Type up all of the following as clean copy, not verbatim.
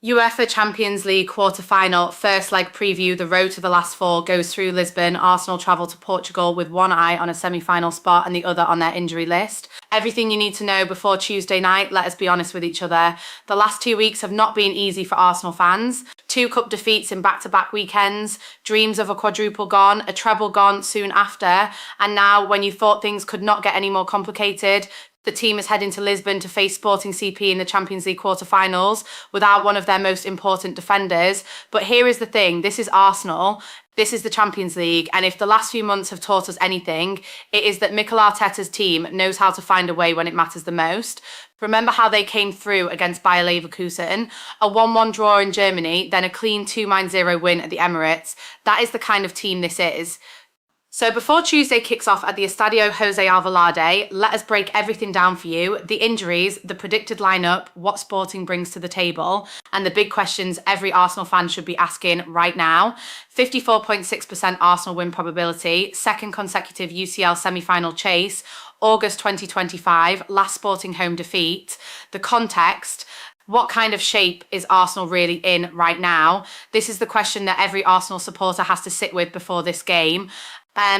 UEFA Champions League quarter-final, first leg preview, the road to the last four goes through Lisbon. Arsenal travel to Portugal with one eye on a semi-final spot and the other on their injury list. Everything you need to know before Tuesday night, let us be honest with each other. The last 2 weeks have not been easy for Arsenal fans. 2 cup defeats in back-to-back weekends, dreams of a quadruple gone, a treble gone soon after, and now when you thought things could not get any more complicated, the team is heading to Lisbon to face Sporting CP in the Champions League quarter-finals without one of their most important defenders. But here is the thing, this is Arsenal, this is the Champions League, and if the last few months have taught us anything, it is that Mikel Arteta's team knows how to find a way when it matters the most. Remember how they came through against Bayer Leverkusen, a 1-1 draw in Germany, then a clean 2-0 win at the Emirates. That is the kind of team this is. So before Tuesday kicks off at the Estadio Jose Alvalade, let us break everything down for you. The injuries, the predicted lineup, what Sporting brings to the table, and the big questions every Arsenal fan should be asking right now. 54.6% Arsenal win probability, second consecutive UCL semi-final chase, August 2025, last Sporting home defeat. The context, what kind of shape is Arsenal really in right now? This is the question that every Arsenal supporter has to sit with before this game.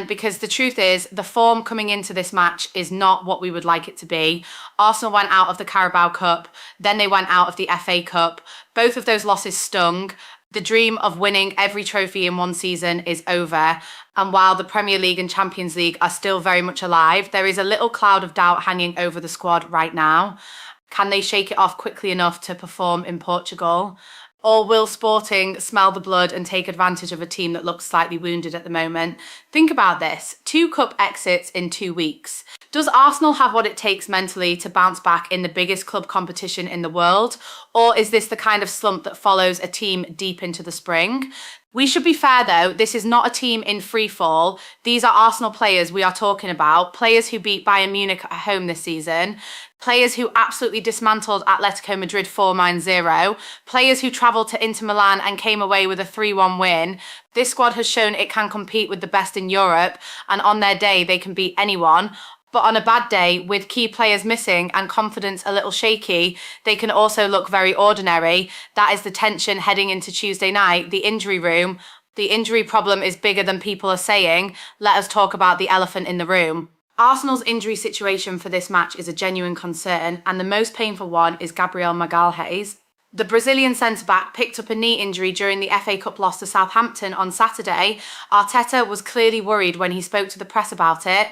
Because the truth is, the form coming into this match is not what we would like it to be. Arsenal went out of the Carabao Cup, then they went out of the FA Cup. Both of those losses stung. The dream of winning every trophy in one season is over. And while the Premier League and Champions League are still very much alive, there is a little cloud of doubt hanging over the squad right now. Can they shake it off quickly enough to perform in Portugal? Or will Sporting smell the blood and take advantage of a team that looks slightly wounded at the moment? Think about this, 2 cup exits in 2 weeks. Does Arsenal have what it takes mentally to bounce back in the biggest club competition in the world? Or is this the kind of slump that follows a team deep into the spring? We should be fair though, this is not a team in free fall. These are Arsenal players we are talking about, players who beat Bayern Munich at home this season, players who absolutely dismantled Atletico Madrid 4-0, players who travelled to Inter Milan and came away with a 3-1 win. This squad has shown it can compete with the best in Europe, and on their day they can beat anyone. But on a bad day, with key players missing and confidence a little shaky, they can also look very ordinary. That is the tension heading into Tuesday night, the injury room. The injury problem is bigger than people are saying. Let us talk about the elephant in the room. Arsenal's injury situation for this match is a genuine concern, and the most painful one is Gabriel Magalhaes. The Brazilian centre-back picked up a knee injury during the FA Cup loss to Southampton on Saturday. Arteta was clearly worried when he spoke to the press about it.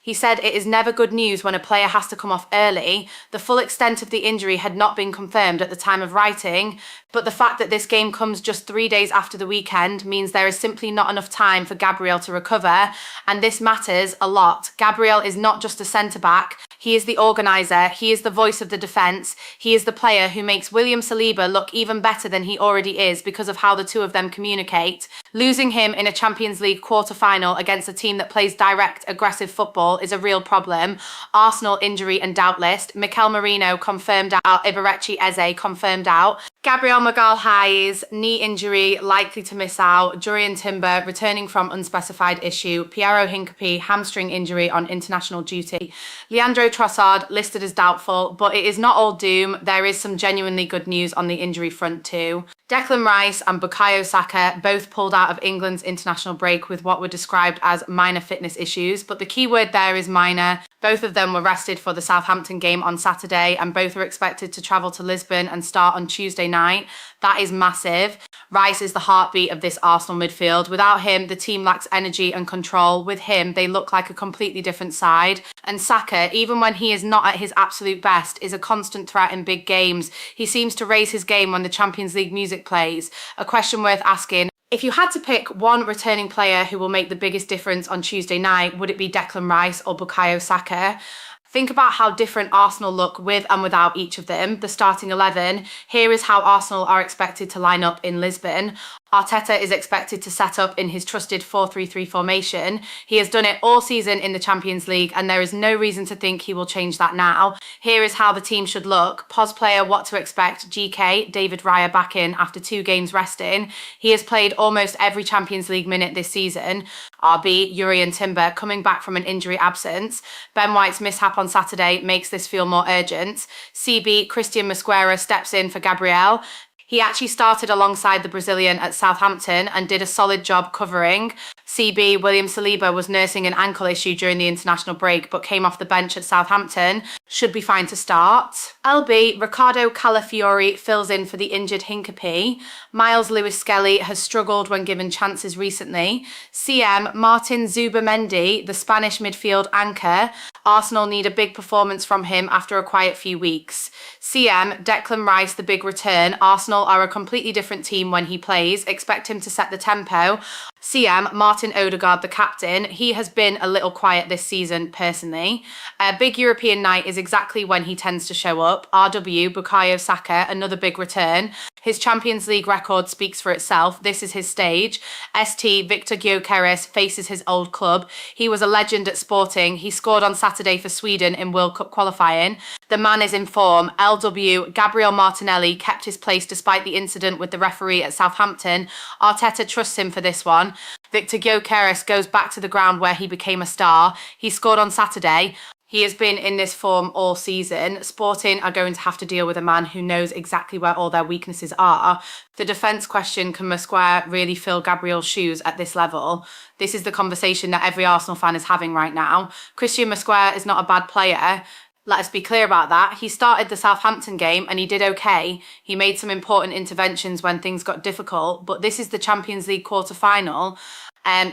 He said it is never good news when a player has to come off early. The full extent of the injury had not been confirmed at the time of writing, but the fact that this game comes just 3 days after the weekend means there is simply not enough time for Gabriel to recover, and this matters a lot. Gabriel is not just a centre-back, he is the organiser, he is the voice of the defence, he is the player who makes William Saliba look even better than he already is because of how the two of them communicate. Losing him in a Champions League quarter-final against a team that plays direct, aggressive football is a real problem. Arsenal injury and doubt list. Mikel Merino confirmed out. Ibarrechi Eze confirmed out. Gabriel Magalhaes, knee injury, likely to miss out. Jurriën Timber, returning from unspecified issue. Piero Hincapié, hamstring injury on international duty. Leandro Trossard, listed as doubtful, but it is not all doom. There is some genuinely good news on the injury front too. Declan Rice and Bukayo Saka both pulled out of England's international break with what were described as minor fitness issues, but the key word there is minor. Both of them were rested for the Southampton game on Saturday, and both are expected to travel to Lisbon and start on Tuesday night. That is massive. Rice is the heartbeat of this Arsenal midfield. Without him, the team lacks energy and control. With him, they look like a completely different side. And Saka, even when he is not at his absolute best, is a constant threat in big games. He seems to raise his game when the Champions League music plays. A question worth asking. If you had to pick one returning player who will make the biggest difference on Tuesday night, would it be Declan Rice or Bukayo Saka? Think about how different Arsenal look with and without each of them. The starting 11. Here is how Arsenal are expected to line up in Lisbon. Arteta is expected to set up in his trusted 4-3-3 formation. He has done it all season in the Champions League, and there is no reason to think he will change that now. Here is how the team should look. POS player, what to expect. GK, David Raya back in after 2 games resting. He has played almost every Champions League minute this season. RB, Jurriën Timber, coming back from an injury absence. Ben White's mishap on Saturday makes this feel more urgent. CB, Christian Mosquera steps in for Gabriel. He actually started alongside the Brazilian at Southampton and did a solid job covering. CB William Saliba was nursing an ankle issue during the international break but came off the bench at Southampton. Should be fine to start. LB, Riccardo Calafiori fills in for the injured Hincapie. Miles Lewis-Skelly has struggled when given chances recently. CM, Martin Zubamendi, the Spanish midfield anchor. Arsenal need a big performance from him after a quiet few weeks. CM, Declan Rice, the big return. Arsenal are a completely different team when he plays. Expect him to set the tempo. CM, Martin Odegaard, the captain. He has been a little quiet this season, personally. A big European night is exactly when he tends to show up. RW, Bukayo Saka, another big return. His Champions League record speaks for itself. This is his stage. ST, Victor Gyökeres, faces his old club. He was a legend at Sporting. He scored on Saturday for Sweden in World Cup qualifying. The man is in form. LW, Gabriel Martinelli, kept his place despite the incident with the referee at Southampton. Arteta trusts him for this one. Victor Gyökeres goes back to the ground where he became a star. He scored on Saturday. He has been in this form all season. Sporting are going to have to deal with a man who knows exactly where all their weaknesses are. The defence question, can Mosquera really fill Gabriel's shoes at this level? This is the conversation that every Arsenal fan is having right now. Christian Mosquera is not a bad player. Let us be clear about that. He started the Southampton game and he did okay. He made some important interventions when things got difficult, but this is the Champions League quarter-final.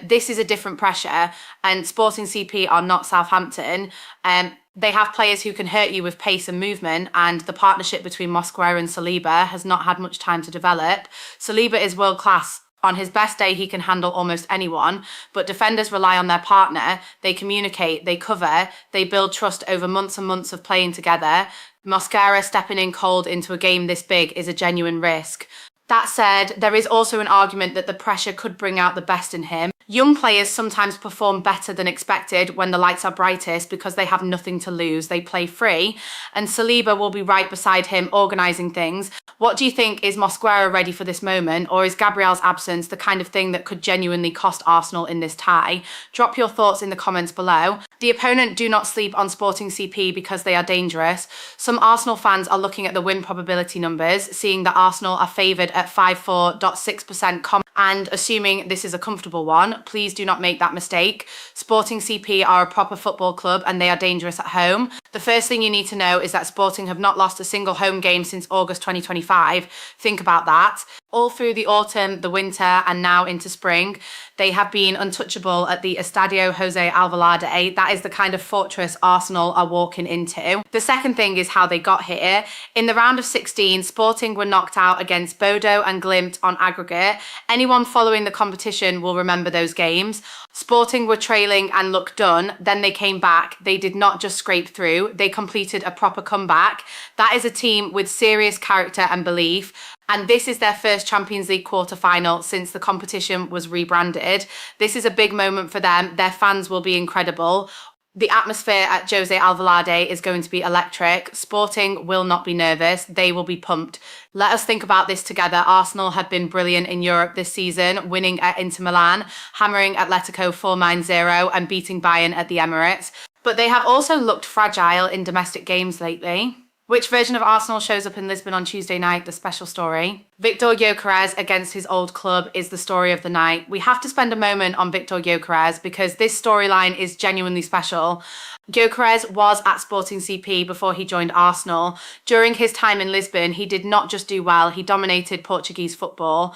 This is a different pressure, and Sporting CP are not Southampton. They have players who can hurt you with pace and movement, and the partnership between Mosquera and Saliba has not had much time to develop. Saliba is world class. On his best day, he can handle almost anyone, but defenders rely on their partner. They communicate, they cover, they build trust over months and months of playing together. Mosquera stepping in cold into a game this big is a genuine risk. That said, there is also an argument that the pressure could bring out the best in him. Young players sometimes perform better than expected when the lights are brightest because they have nothing to lose. They play free, and Saliba will be right beside him organising things. What do you think? Is Mosquera ready for this moment, or is Gabriel's absence the kind of thing that could genuinely cost Arsenal in this tie? Drop your thoughts in the comments below. The opponent do not sleep on Sporting CP because they are dangerous. Some Arsenal fans are looking at the win probability numbers, seeing that Arsenal are favoured at 54.6% and assuming this is a comfortable one. Please do not make that mistake. Sporting CP are a proper football club and they are dangerous at home. The first thing you need to know is that Sporting have not lost a single home game since August 2025. Think about that. All through the autumn, the winter, and now into spring, they have been untouchable at the Estadio Jose Alvalade. That is the kind of fortress Arsenal are walking into. The second thing is how they got here. In the round of 16, Sporting were knocked out against Bodo and Glimt on aggregate. Anyone following the competition will remember those games. Sporting were trailing and looked done. Then they came back. They did not just scrape through. They completed a proper comeback. That is a team with serious character and belief. And this is their first Champions League quarter-final since the competition was rebranded. This is a big moment for them. Their fans will be incredible. The atmosphere at Jose Alvalade is going to be electric. Sporting will not be nervous. They will be pumped. Let us think about this together. Arsenal have been brilliant in Europe this season, winning at Inter Milan, hammering Atletico 4-0 and beating Bayern at the Emirates. But they have also looked fragile in domestic games lately. Which version of Arsenal shows up in Lisbon on Tuesday night? The special story. Victor Gyökeres against his old club is the story of the night. We have to spend a moment on Victor Gyökeres because this storyline is genuinely special. Gyökeres was at Sporting CP before he joined Arsenal. During his time in Lisbon, he did not just do well, he dominated Portuguese football.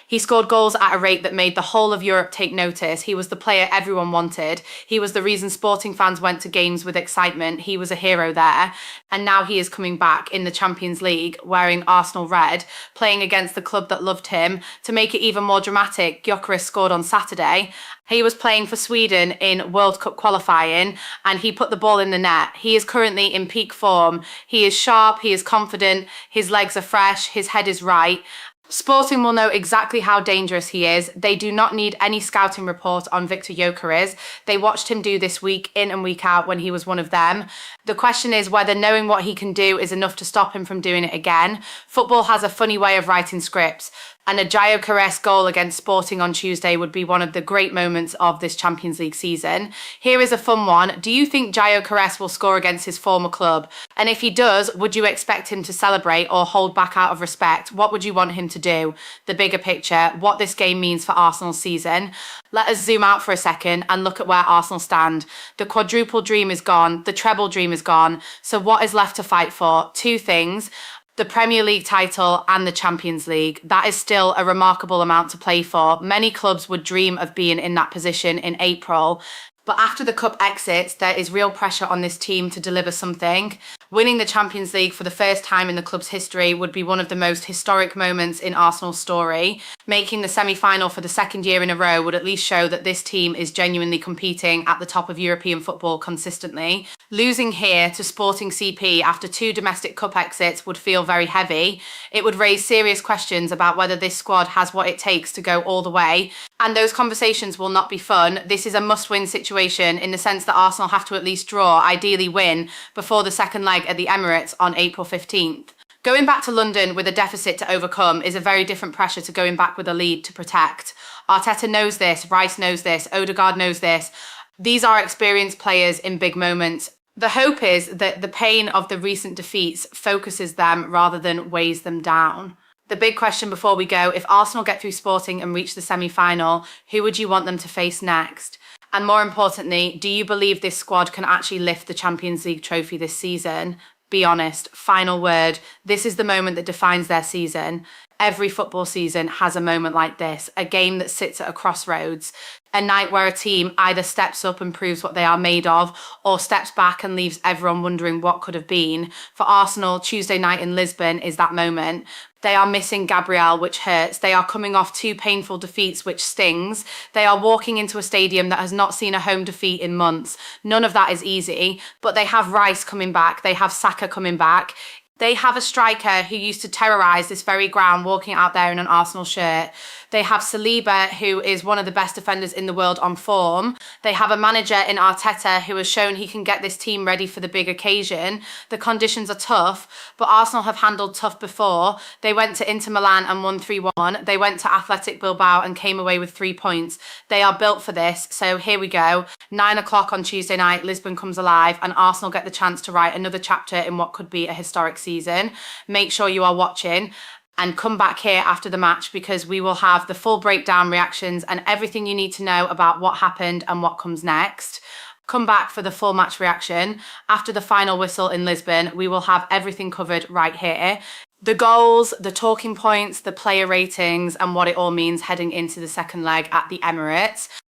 He scored goals at a rate that made the whole of Europe take notice. He was the player everyone wanted. He was the reason Sporting fans went to games with excitement. He was a hero there. And now he is coming back in the Champions League, wearing Arsenal red, playing against the club that loved him. To make it even more dramatic, Gyökeres scored on Saturday. He was playing for Sweden in World Cup qualifying and he put the ball in the net. He is currently in peak form. He is sharp, he is confident, his legs are fresh, his head is right. Sporting will know exactly how dangerous he is. They do not need any scouting report on Victor Gyökeres. They watched him do this week in and week out when he was one of them. The question is whether knowing what he can do is enough to stop him from doing it again. Football has a funny way of writing scripts. And a Gyökeres goal against Sporting on Tuesday would be one of the great moments of this Champions League season. Here is a fun one. Do you think Gyökeres will score against his former club? And if he does, would you expect him to celebrate or hold back out of respect? What would you want him to do? The bigger picture, what this game means for Arsenal's season. Let us zoom out for a second and look at where Arsenal stand. The quadruple dream is gone. The treble dream is gone. So what is left to fight for? Two things: the Premier League title and the Champions League. That is still a remarkable amount to play for. Many clubs would dream of being in that position in April. But after the cup exits, there is real pressure on this team to deliver something. Winning the Champions League for the first time in the club's history would be one of the most historic moments in Arsenal's story. Making the semi-final for the second year in a row would at least show that this team is genuinely competing at the top of European football consistently. Losing here to Sporting CP after 2 domestic cup exits would feel very heavy. It would raise serious questions about whether this squad has what it takes to go all the way. And those conversations will not be fun. This is a must-win situation in the sense that Arsenal have to at least draw, ideally win, before the second leg at the Emirates on April 15th. Going back to London with a deficit to overcome is a very different pressure to going back with a lead to protect. Arteta knows this, Rice knows this, Odegaard knows this. These are experienced players in big moments. The hope is that the pain of the recent defeats focuses them rather than weighs them down. The big question before we go, if Arsenal get through Sporting and reach the semi-final, who would you want them to face next? And more importantly, do you believe this squad can actually lift the Champions League trophy this season? Be honest. Final word. This is the moment that defines their season. Every football season has a moment like this, a game that sits at a crossroads, a night where a team either steps up and proves what they are made of, or steps back and leaves everyone wondering what could have been. For Arsenal, Tuesday night in Lisbon is that moment. They are missing Gabriel, which hurts. They are coming off 2 painful defeats, which stings. They are walking into a stadium that has not seen a home defeat in months. None of that is easy, but they have Rice coming back. They have Saka coming back. They have a striker who used to terrorise this very ground walking out there in an Arsenal shirt. They have Saliba, who is one of the best defenders in the world on form. They have a manager in Arteta who has shown he can get this team ready for the big occasion. The conditions are tough, but Arsenal have handled tough before. They went to Inter Milan and won 3-1. They went to Athletic Bilbao and came away with 3 points. They are built for this, so here we go. 9 o'clock on Tuesday night, Lisbon comes alive, and Arsenal get the chance to write another chapter in what could be a historic season. Make sure you are watching and come back here after the match, because we will have the full breakdown, reactions, and everything you need to know about what happened and what comes next. Come back for the full match reaction. After the final whistle in Lisbon, we will have everything covered right here. The goals, the talking points, the player ratings, and what it all means heading into the second leg at the Emirates.